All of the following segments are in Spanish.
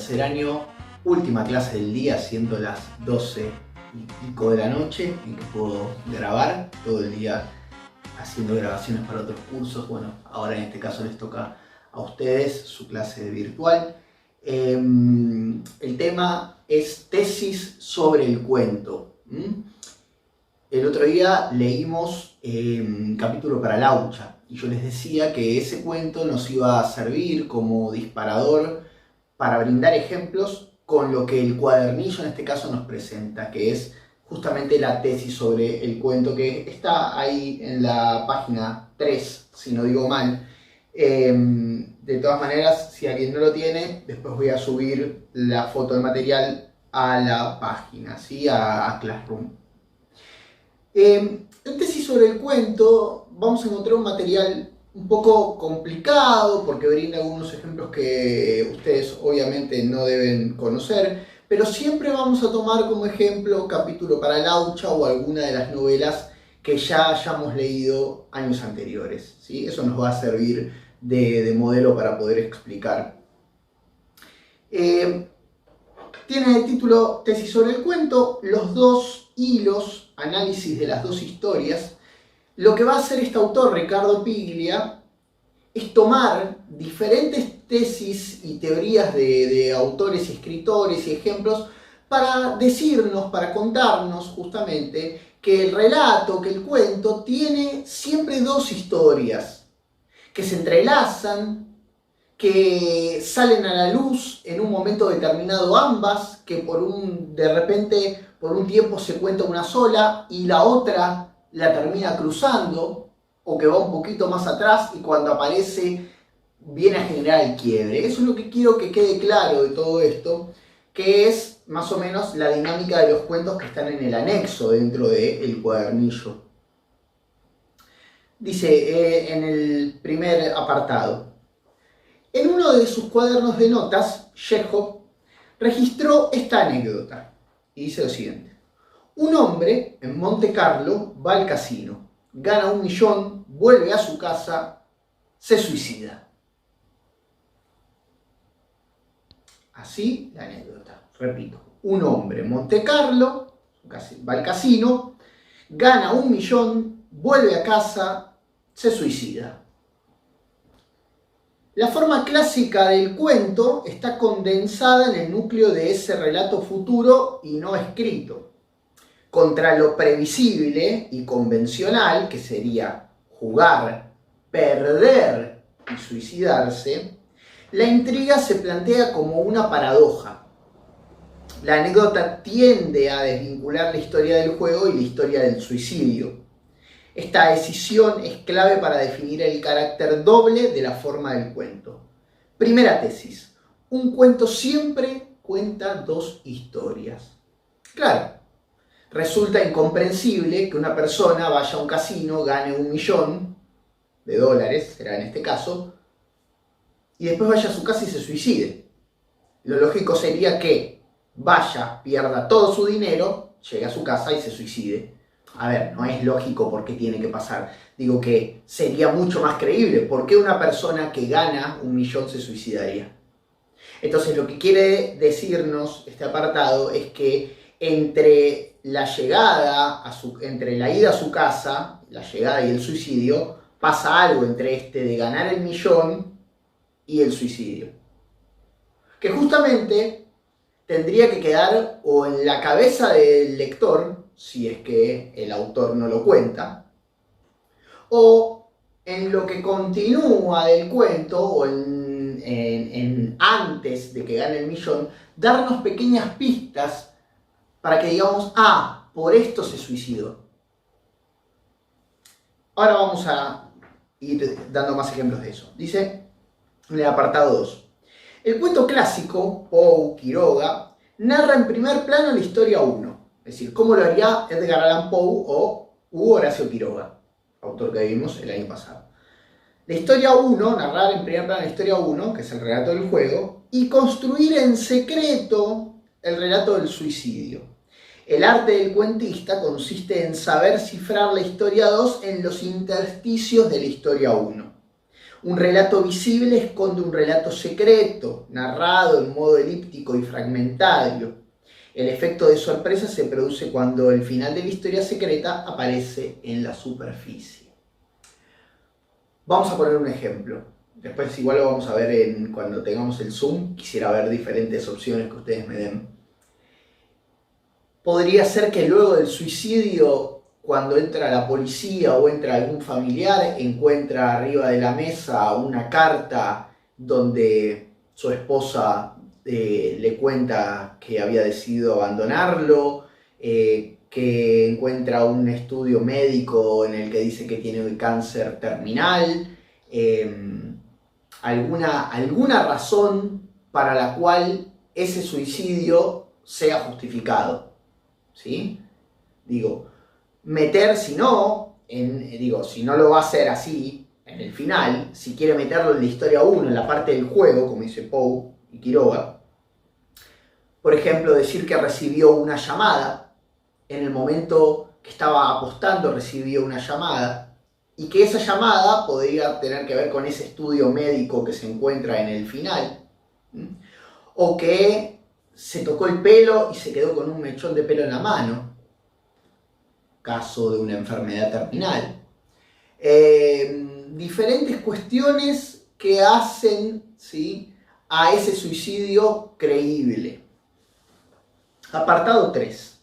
tercer año, última clase del día, siendo las 12 y pico de la noche, en que puedo grabar todo el día haciendo grabaciones para otros cursos. Bueno, ahora en este caso les toca a ustedes su clase virtual. El tema es tesis sobre el cuento. El otro día leímos un capítulo para Laucha y yo les decía que ese cuento nos iba a servir como disparador para brindar ejemplos con lo que el cuadernillo en este caso nos presenta, que es justamente la tesis sobre el cuento, que está ahí en la página 3, si no digo mal. De todas maneras, si alguien no lo tiene, después voy a subir la foto del material a la página, ¿sí? a Classroom. En tesis sobre el cuento vamos a encontrar un material un poco complicado porque brinda algunos ejemplos que ustedes obviamente no deben conocer, pero siempre vamos a tomar como ejemplo Capítulo para Laucha o alguna de las novelas que ya hayamos leído años anteriores, ¿sí? Eso nos va a servir de modelo para poder explicar. Tiene el título Tesis sobre el cuento, los dos hilos, análisis de las dos historias. Lo que va a hacer este autor, Riccardo Piglia, es tomar diferentes tesis y teorías de autores y escritores y ejemplos para decirnos, para contarnos justamente que el relato, que el cuento tiene siempre dos historias que se entrelazan, que salen a la luz en un momento determinado ambas, que de repente por un tiempo se cuenta una sola y la otra la termina cruzando, o que va un poquito más atrás y cuando aparece viene a generar el quiebre. Eso es lo que quiero que quede claro de todo esto, que es más o menos la dinámica de los cuentos que están en el anexo dentro del cuadernillo. Dice en el primer apartado: en uno de sus cuadernos de notas, Chekhov registró esta anécdota y dice lo siguiente: un hombre en Monte Carlo va al casino, gana 1 millón, vuelve a su casa, se suicida. Así la anécdota. Repito: un hombre en Monte Carlo va al casino, gana 1 millón, vuelve a casa, se suicida. La forma clásica del cuento está condensada en el núcleo de ese relato futuro y no escrito. Contra lo previsible y convencional, que sería jugar, perder y suicidarse, la intriga se plantea como una paradoja. La anécdota tiende a desvincular la historia del juego y la historia del suicidio. Esta decisión es clave para definir el carácter doble de la forma del cuento. Primera tesis: un cuento siempre cuenta dos historias. Claro, resulta incomprensible que una persona vaya a un casino, gane 1 millón de dólares, será en este caso, y después vaya a su casa y se suicide. Lo lógico sería que vaya, pierda todo su dinero, llegue a su casa y se suicide. A ver, no es lógico por qué tiene que pasar. Digo que sería mucho más creíble. ¿Por qué una persona que gana 1 millón se suicidaría? Entonces lo que quiere decirnos este apartado es que entre la ida a su casa, la llegada y el suicidio, pasa algo entre de ganar el millón y el suicidio. Que justamente tendría que quedar o en la cabeza del lector, si es que el autor no lo cuenta, o en lo que continúa del cuento, o en antes de que gane el millón, darnos pequeñas pistas para que digamos: ah, por esto se suicidó. Ahora vamos a ir dando más ejemplos de eso. Dice en el apartado 2: el cuento clásico, Poe, Quiroga, narra en primer plano la historia 1. Es decir, cómo lo haría Edgar Allan Poe o Horacio Quiroga, autor que vimos el año pasado. La historia 1, narrar en primer plano la historia 1, que es el relato del juego, y construir en secreto el relato del suicidio. El arte del cuentista consiste en saber cifrar la historia 2 en los intersticios de la historia 1. Un relato visible esconde un relato secreto, narrado en modo elíptico y fragmentario. El efecto de sorpresa se produce cuando el final de la historia secreta aparece en la superficie. Vamos a poner un ejemplo. Después igual lo vamos a ver cuando tengamos el Zoom. Quisiera ver diferentes opciones que ustedes me den. Podría ser que luego del suicidio, cuando entra la policía o entra algún familiar, encuentra arriba de la mesa una carta donde su esposa le cuenta que había decidido abandonarlo, que encuentra un estudio médico en el que dice que tiene cáncer terminal, alguna razón para la cual ese suicidio sea justificado, ¿sí? Digo, si no lo va a hacer así en el final, si quiere meterlo en la historia 1, en la parte del juego, como dice Poe y Quiroga, por ejemplo, decir que recibió una llamada, en el momento que estaba apostando recibió una llamada, y que esa llamada podría tener que ver con ese estudio médico que se encuentra en el final, o que se tocó el pelo y se quedó con un mechón de pelo en la mano, caso de una enfermedad terminal. Diferentes cuestiones que hacen, ¿sí?, a ese suicidio creíble. Apartado 3.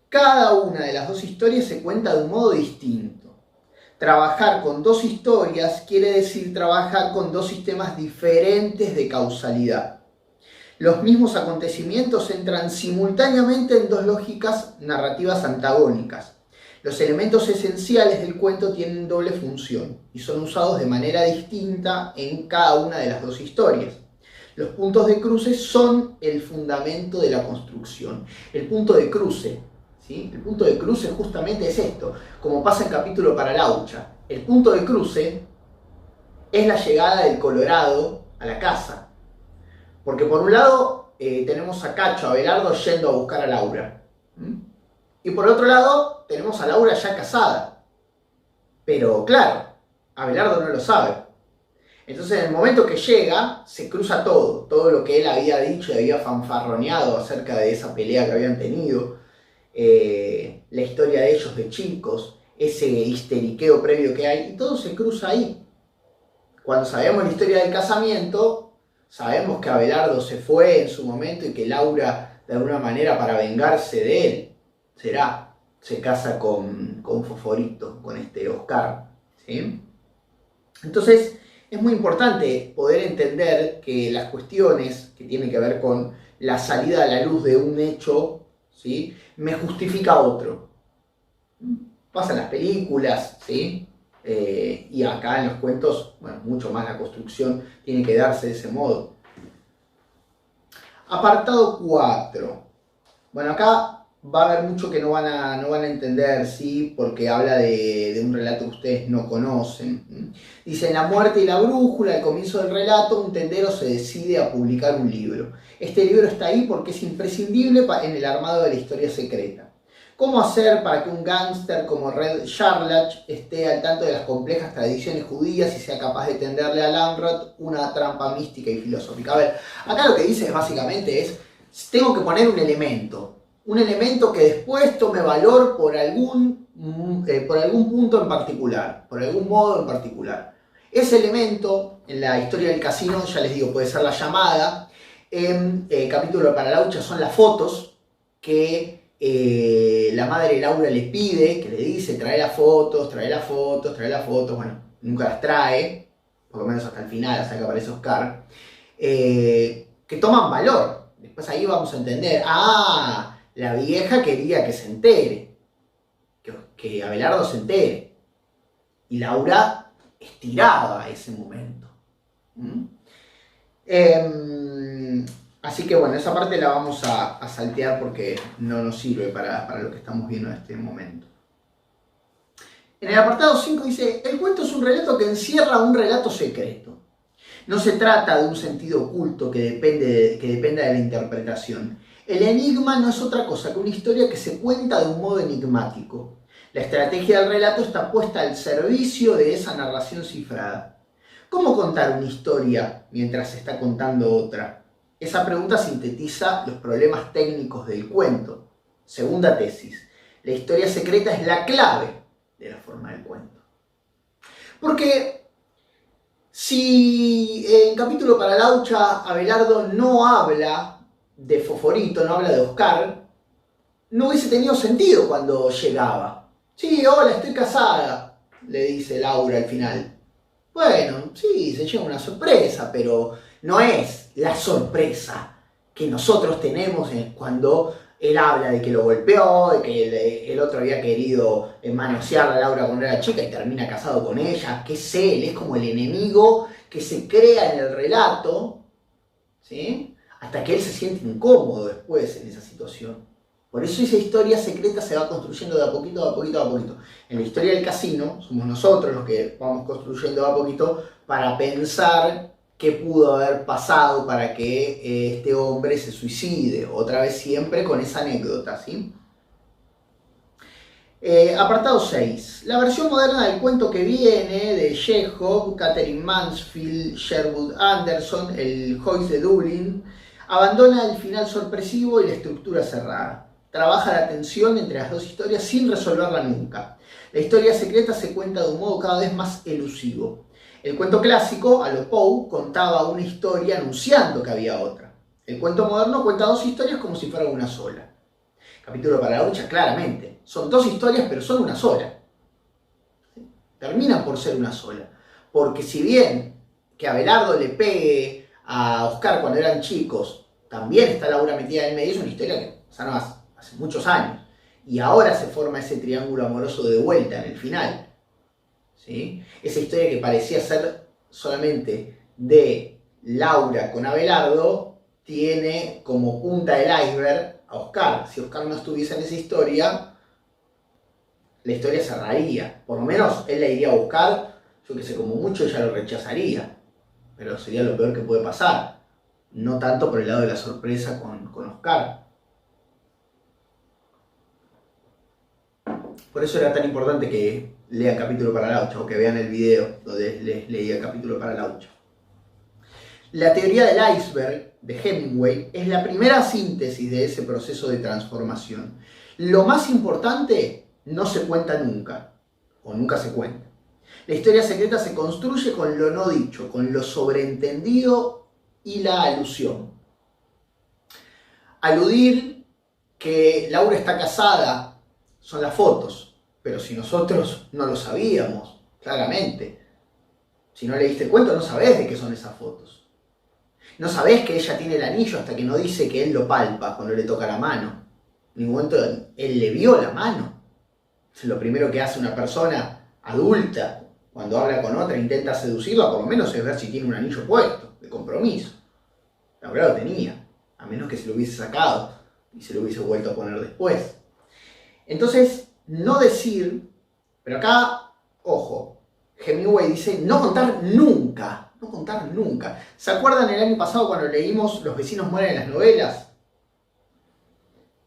Cada una de las dos historias se cuenta de un modo distinto. Trabajar con dos historias quiere decir trabajar con dos sistemas diferentes de causalidad. Los mismos acontecimientos entran simultáneamente en dos lógicas narrativas antagónicas. Los elementos esenciales del cuento tienen doble función y son usados de manera distinta en cada una de las dos historias. Los puntos de cruce son el fundamento de la construcción. El punto de cruce, ¿sí? El punto de cruce justamente es esto, como pasa en Capítulo para Laucha. El punto de cruce es la llegada del Colorado a la casa. Porque por un lado tenemos a Cacho, a Belardo yendo a buscar a Laura. Y por otro lado tenemos a Laura ya casada. Pero claro, Abelardo no lo sabe. Entonces en el momento que llega, se cruza todo lo que él había dicho y había fanfarroneado acerca de esa pelea que habían tenido, la historia de ellos de chicos, ese histeriqueo previo que hay, y todo se cruza ahí. Cuando sabemos la historia del casamiento, sabemos que Abelardo se fue en su momento y que Laura, de alguna manera, para vengarse de él, se casa con Fosforito, con este Oscar, ¿sí? Entonces, es muy importante poder entender que las cuestiones que tienen que ver con la salida a la luz de un hecho, ¿sí?, me justifica otro. Pasa en las películas, ¿sí? Y acá en los cuentos, bueno, mucho más la construcción tiene que darse de ese modo. Apartado 4. Bueno, acá va a haber mucho que no van a entender, ¿sí?, porque habla de un relato que ustedes no conocen. Dice, en La muerte y la brújula, al comienzo del relato, un tendero se decide a publicar un libro. Este libro está ahí porque es imprescindible en el armado de la historia secreta. ¿Cómo hacer para que un gángster como Red Charlach esté al tanto de las complejas tradiciones judías y sea capaz de tenderle a Lamrod una trampa mística y filosófica? A ver, acá lo que dice básicamente es, tengo que poner un elemento que después tome valor por algún punto en particular, por algún modo en particular. Ese elemento, en la historia del casino, ya les digo, puede ser la llamada. En Capítulo para Laucha son las fotos que la madre de Laura le pide, que le dice, trae las fotos. Bueno, nunca las trae, por lo menos hasta el final, hasta que aparece Oscar. Que toman valor. Después ahí vamos a entender, la vieja quería que se entere, que Abelardo se entere. Y Laura estiraba ese momento. Así que bueno, esa parte la vamos a saltear porque no nos sirve para lo que estamos viendo en este momento. En el apartado 5 dice, el cuento es un relato que encierra un relato secreto. No se trata de un sentido oculto que dependa de la interpretación. El enigma no es otra cosa que una historia que se cuenta de un modo enigmático. La estrategia del relato está puesta al servicio de esa narración cifrada. ¿Cómo contar una historia mientras se está contando otra? Esa pregunta sintetiza los problemas técnicos del cuento. Segunda tesis. La historia secreta es la clave de la forma del cuento. Porque si en Capítulo para Laucha Abelardo no habla de Fosforito, no habla de Oscar, no hubiese tenido sentido cuando llegaba. Sí, hola, estoy casada, le dice Laura al final. Bueno, sí, se lleva una sorpresa, pero no es la sorpresa que nosotros tenemos cuando él habla de que lo golpeó, de que el otro había querido manosear a Laura cuando era chica y termina casado con ella, que es él, es como el enemigo que se crea en el relato, ¿sí? Hasta que él se siente incómodo después en esa situación. Por eso esa historia secreta se va construyendo de a poquito, de a poquito, de a poquito. En la historia del casino, somos nosotros los que vamos construyendo de a poquito para pensar qué pudo haber pasado para que este hombre se suicide. Otra vez siempre con esa anécdota, ¿sí? Apartado 6. La versión moderna del cuento que viene de Chekhov, Catherine Mansfield, Sherwood Anderson, el Joyce de Dublín, abandona el final sorpresivo y la estructura cerrada. Trabaja la tensión entre las dos historias sin resolverla nunca. La historia secreta se cuenta de un modo cada vez más elusivo. El cuento clásico, a lo Poe, contaba una historia anunciando que había otra. El cuento moderno cuenta dos historias como si fuera una sola. Capítulo para la Laucha, claramente. Son dos historias, pero son una sola. Terminan por ser una sola. Porque si bien que Abelardo le pegue a Oscar cuando eran chicos, también está Laura metida en el medio, es una historia que pasaron hace muchos años. Y ahora se forma ese triángulo amoroso de vuelta en el final. ¿Sí? Esa historia que parecía ser solamente de Laura con Abelardo tiene como punta del iceberg a Oscar. Si Oscar no estuviese en esa historia, la historia cerraría. Por lo menos él la iría a buscar, yo que sé, como mucho ella lo rechazaría. Pero sería lo peor que puede pasar. No tanto por el lado de la sorpresa con Oscar. Por eso era tan importante que lean Capítulo para Laucha o que vean el video donde les leía Capítulo para Laucha. La teoría del iceberg de Hemingway es la primera síntesis de ese proceso de transformación. Lo más importante no se cuenta nunca, o nunca se cuenta. La historia secreta se construye con lo no dicho, con lo sobreentendido y la alusión. Aludir que Laura está casada son las fotos, pero si nosotros no lo sabíamos, claramente. Si no leíste el cuento, no sabés de qué son esas fotos. No sabés que ella tiene el anillo hasta que no dice que él lo palpa cuando le toca la mano. En ningún momento él le vio la mano. Lo primero que hace una persona adulta cuando habla con otra e intenta seducirla, por lo menos es ver si tiene un anillo puesto, de compromiso. Laura lo tenía, a menos que se lo hubiese sacado y se lo hubiese vuelto a poner después. Entonces, no decir, pero acá, ojo, Hemingway dice no contar nunca, no contar nunca. ¿Se acuerdan el año pasado cuando leímos Los vecinos mueren en las novelas?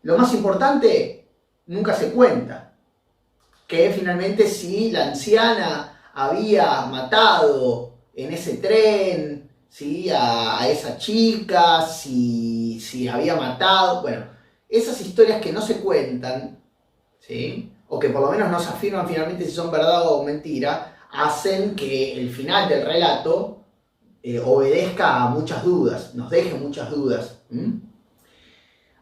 Lo más importante nunca se cuenta, que finalmente si la anciana había matado en ese tren, ¿sí? a esa chica, si había matado, bueno, esas historias que no se cuentan, ¿sí? O que por lo menos no se afirman finalmente si son verdad o mentira, hacen que el final del relato obedezca a muchas dudas, nos deje muchas dudas.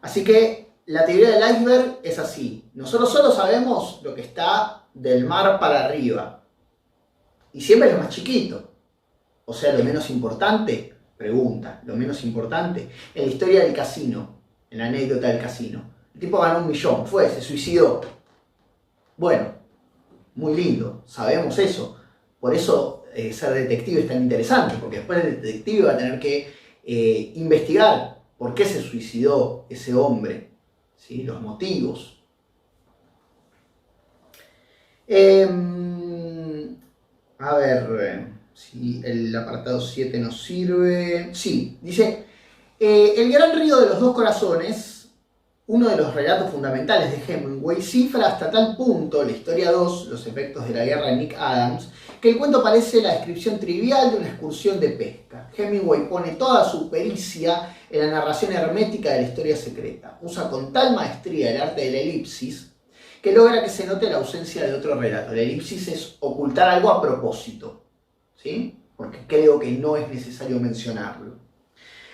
Así que la teoría del iceberg es así. Nosotros solo sabemos lo que está del mar para arriba. Y siempre es lo más chiquito. O sea, lo menos importante, pregunta, lo menos importante. En la historia del casino, en la anécdota del casino, el tipo ganó 1 millón, se suicidó. Bueno, muy lindo, sabemos eso. Por eso ser detective es tan interesante, porque después el detective va a tener que investigar por qué se suicidó ese hombre, ¿sí? Los motivos. A ver, si el apartado 7 nos sirve. Sí, dice, el gran río de los dos corazones uno de los relatos fundamentales de Hemingway, cifra hasta tal punto la historia 2, Los efectos de la guerra de Nick Adams, que el cuento parece la descripción trivial de una excursión de pesca. Hemingway pone toda su pericia en la narración hermética de la historia secreta. Usa con tal maestría el arte de la elipsis que logra que se note la ausencia de otro relato. La elipsis es ocultar algo a propósito, ¿sí? Porque creo que no es necesario mencionarlo.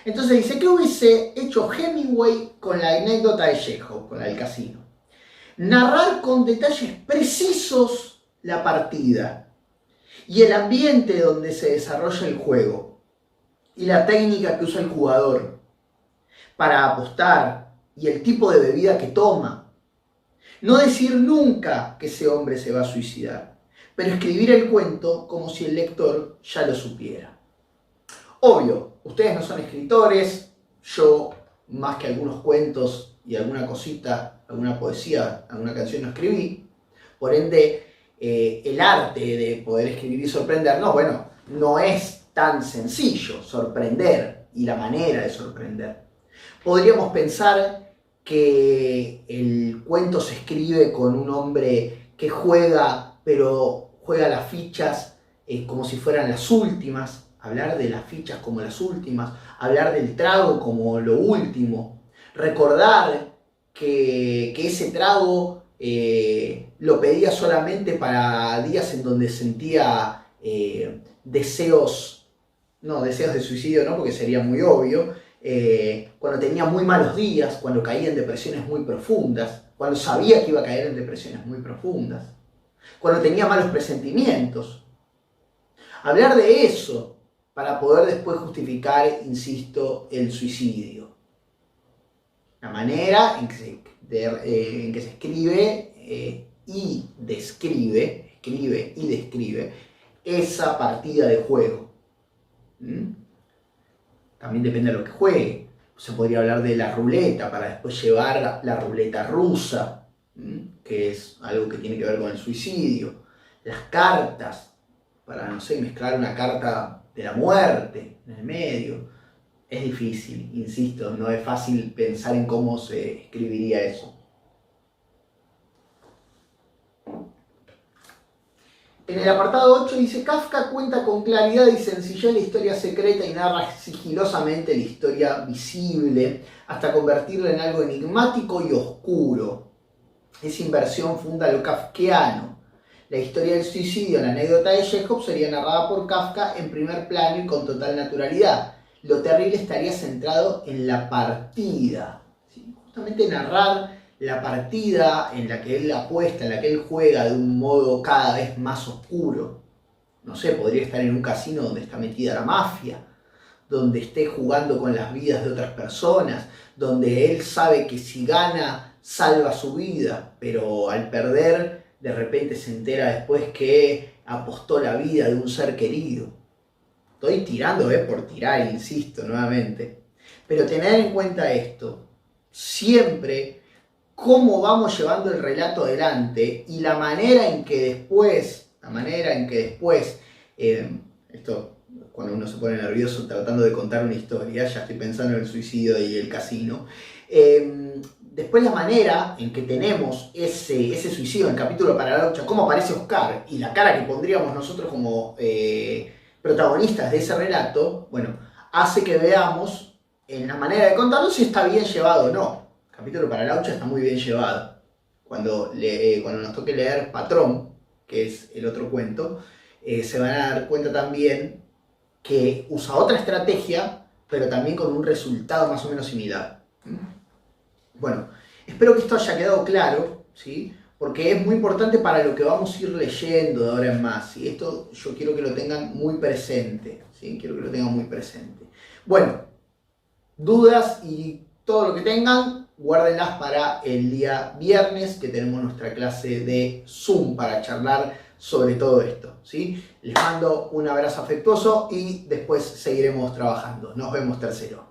Entonces dice, ¿qué hubiese hecho Hemingway con la anécdota de Chekhov, con la del casino? Narrar con detalles precisos la partida y el ambiente donde se desarrolla el juego y la técnica que usa el jugador para apostar y el tipo de bebida que toma. No decir nunca que ese hombre se va a suicidar, pero escribir el cuento como si el lector ya lo supiera. Obvio, ustedes no son escritores, yo más que algunos cuentos y alguna cosita, alguna poesía, alguna canción no escribí, por ende el arte de poder escribir y sorprender, no es tan sencillo sorprender y la manera de sorprender. Podríamos pensar que el cuento se escribe con un hombre que juega, pero juega las fichas como si fueran las últimas, hablar de las fichas como las últimas, hablar del trago como lo último, recordar que ese trago lo pedía solamente para días en donde sentía deseos de suicidio, no, porque sería muy obvio, cuando tenía muy malos días, cuando caía en depresiones muy profundas, cuando sabía que iba a caer en depresiones muy profundas, cuando tenía malos presentimientos. Hablar de eso para poder después justificar, insisto, el suicidio. La manera en que se escribe y describe, esa partida de juego. También depende de lo que juegue. Se podría hablar de la ruleta para después llevar la ruleta rusa, que es algo que tiene que ver con el suicidio. Las cartas, para, mezclar una carta de la muerte en el medio. Es difícil, insisto, no es fácil pensar en cómo se escribiría eso. En el apartado 8 dice, Kafka cuenta con claridad y sencillez la historia secreta y narra sigilosamente la historia visible hasta convertirla en algo enigmático y oscuro. Esa inversión funda lo kafkiano. La historia del suicidio, la anécdota de Chekhov, sería narrada por Kafka en primer plano y con total naturalidad. Lo terrible estaría centrado en la partida. ¿Sí? Justamente narrar la partida en la que él apuesta, en la que él juega de un modo cada vez más oscuro. Podría estar en un casino donde está metida la mafia, donde esté jugando con las vidas de otras personas, donde él sabe que si gana salva su vida, pero al perder de repente se entera después que apostó la vida de un ser querido. Estoy tirando por tirar, insisto, nuevamente. Pero tener en cuenta esto, siempre cómo vamos llevando el relato adelante y la manera en que después, esto cuando uno se pone nervioso tratando de contar una historia, ya estoy pensando en el suicidio y el casino, después la manera en que tenemos ese suicidio en el capítulo para la lucha, cómo aparece Oscar y la cara que pondríamos nosotros como protagonistas de ese relato, hace que veamos en la manera de contarlo si está bien llevado o no. El capítulo para la lucha está muy bien llevado. Cuando nos toque leer Patrón, que es el otro cuento, se van a dar cuenta también que usa otra estrategia, pero también con un resultado más o menos similar. Espero que esto haya quedado claro, ¿sí? Porque es muy importante para lo que vamos a ir leyendo de ahora en más. ¿Sí? Esto yo quiero que lo tengan muy presente, ¿sí? Dudas y todo lo que tengan, guárdenlas para el día viernes, que tenemos nuestra clase de Zoom para charlar sobre todo esto, ¿sí? Les mando un abrazo afectuoso y después seguiremos trabajando. Nos vemos tercero.